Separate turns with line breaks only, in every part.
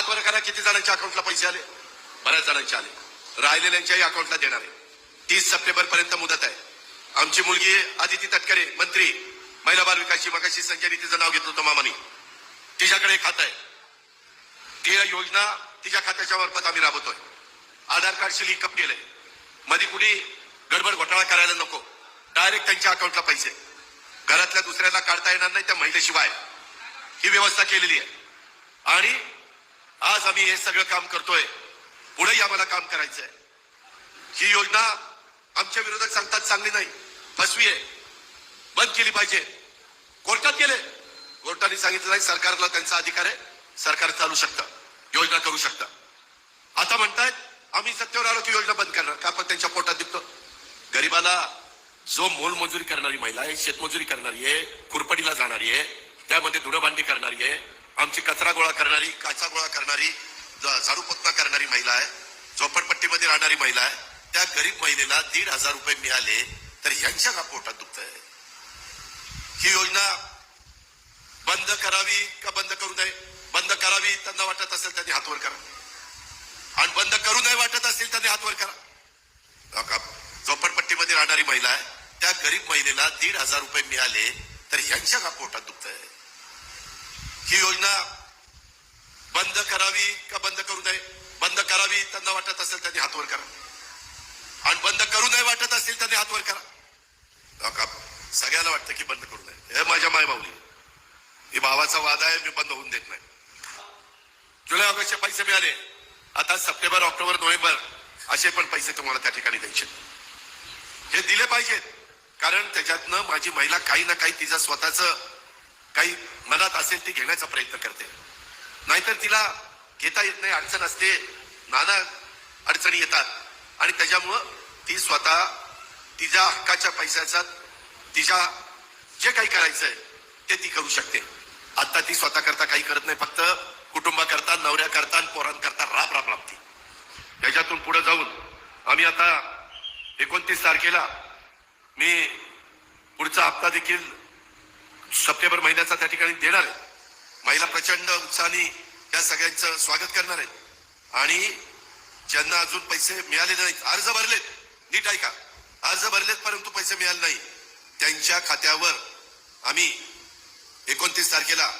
हात वर करा, किती जणांच्या अकाउंटला पैसे आले? बऱ्याच जणांचे आले. राहिलेल्यांच्याही अकाउंटला देणार आहे. 30 सप्टेंबर पर्यंत मुदत आहे. आमची मुलगी आदिती तटकरे, मंत्री महिला बाल विकासची, मगाशी संजयनी तिचं नाव घेतलं होतं मामानी, तिच्याकडे खातं आहे. ती योजना तिच्या खात्याच्या मार्फत आम्ही राबवतोय. आधार कार्डशी लिंकअप केलंय. मध्ये कुणी गडबड घोटाळा करायला नको. डायरेक्ट त्यांच्या अकाउंटला पैसे, घरातल्या दुसऱ्याला काढता येणार नाही त्या महिलेशिवाय, ही व्यवस्था केलेली आहे. आणि आज आम्ही हे सगळं काम करतोय. पुढेही आम्हाला काम करायचं आहे. ही योजना आमच्या विरोधक सांगतात चांगली नाही, फसवी आहे, बंद केली पाहिजे. कोर्टात गेले, कोर्टाने सांगितलं नाही, सरकारला त्यांचा अधिकार आहे, सरकार चालू शकतं, योजना करू शकतं. आता म्हणतायत आम्ही सत्तेवर आलो की योजना बंद करणार. का? पण त्यांच्या पोटात दिसतो. गरीबाला जो मोलमजुरी करणारी महिला आहे, शेतमजुरी करणारी आहे, खुरपडीला जाणारी आहे, त्यामध्ये धुणभांडी करणारी आहे, आमची कचरा गोळा करणारी, काचा गोळा करणारी, झाडू पोतना करणारी महिला आहे, झोपडपट्टीमध्ये राहणारी महिला आहे, त्या गरीब महिलेला 1,500 रुपये मिळाले तर यांच्या का पोटात दुखत आहे? ही योजना बंद करावी का बंद करू नये? बंद करावी त्यांना वाटत असेल त्यांनी हात वर करा, आणि बंद करू नये वाटत असेल त्यांनी हात वर करा. झोपडपट्टीमध्ये राहणारी महिला आहे, त्या गरीब महिलेला 1,500 रुपये मिळाले तर यांच्या का पोटात दुखत आहे? ही योजना बंद करावी का बंद करू नये? बंद करावी त्यांना वाटत असेल त्यांनी हात वर करा, आणि बंद करू नये वाटत असेल त्यांनी हात वर करा. सगळ्याला वाटतं की बंद करू नये. हे माझ्या मायबाऊली, ही भावाचा वाद आहे, मी बंद होऊन देत नाही. जुलै ऑगस्टचे पैसे मिळाले, आता सप्टेंबर, ऑक्टोबर, नोव्हेंबर असे पण पैसे तुम्हाला त्या ठिकाणी द्यायचे. हे दिले पाहिजेत, कारण त्याच्यातनं माझी महिला काही ना काही तिचं स्वतःच काही मनात असेल ती घेण्याचा प्रयत्न करते. नाहीतर तिला घेता येत नाही, अडचण असते, नाना अडचणी येतात, आणि त्याच्यामुळं ती स्वतः तिच्या हक्काच्या पैशाचा तिच्या जे काही करायचंय ते ती करू शकते. आता ती स्वतः करता काही करत नाही, फक्त कुटुंबाकरता, नवऱ्याकरता, पोरांकरता राब राबती. त्याच्यातून पुढे जाऊन आम्ही आता 29 तारखेला मी पुढचा हप्ता देखील सप्टेंबर महिन्याचा त्या ठिकाणी देणार आहे. महिला प्रचंड उत्साहाने या सगळ्यांचं स्वागत करणार आहेत. आणि ज्यांना अजून पैसे मिळालेले नाहीत, अर्ज भरलेत, नीट ऐका, अर्ज भरलेत परंतु पैसे मिळाले नाही, त्यांच्या खात्यावर आम्ही 29 तारखेला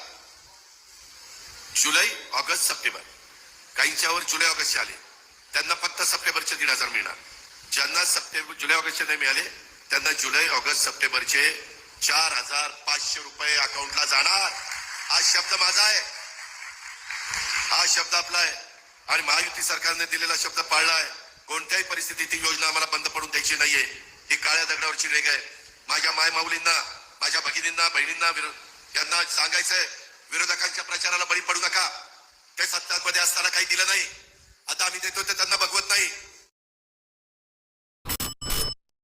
जुलै, ऑगस्ट, सप्टेंबर, काहींच्यावर जुलै ऑगस्टचे आले त्यांना फक्त सप्टेंबरचे 1,500 मिळणार. ज्यांना जुलै ऑगस्टचे नाही मिळाले त्यांना जुलै, ऑगस्ट, सप्टेंबरचे 4,500 रुपये अकाउंटला जाणार. हा शब्द माझा आहे, हा शब्द आपला आहे, आणि महायुती सरकारने दिलेला शब्द पाळला आहे. कोणत्याही परिस्थितीत ही योजना आम्हाला बंद पडून द्यायची नाहीये. ही काळ्या दगडावरची रेग आहे. माझ्या मायमाऊलींना, माझ्या भगिनींना, बहिणींना यांना सांगायचंय, विरोधकांच्या प्रचाराला बळी पडू नका. ते सत्तामध्ये असताना काही दिलं नाही, आता आम्ही देतो ते त्यांना बघवत नाही.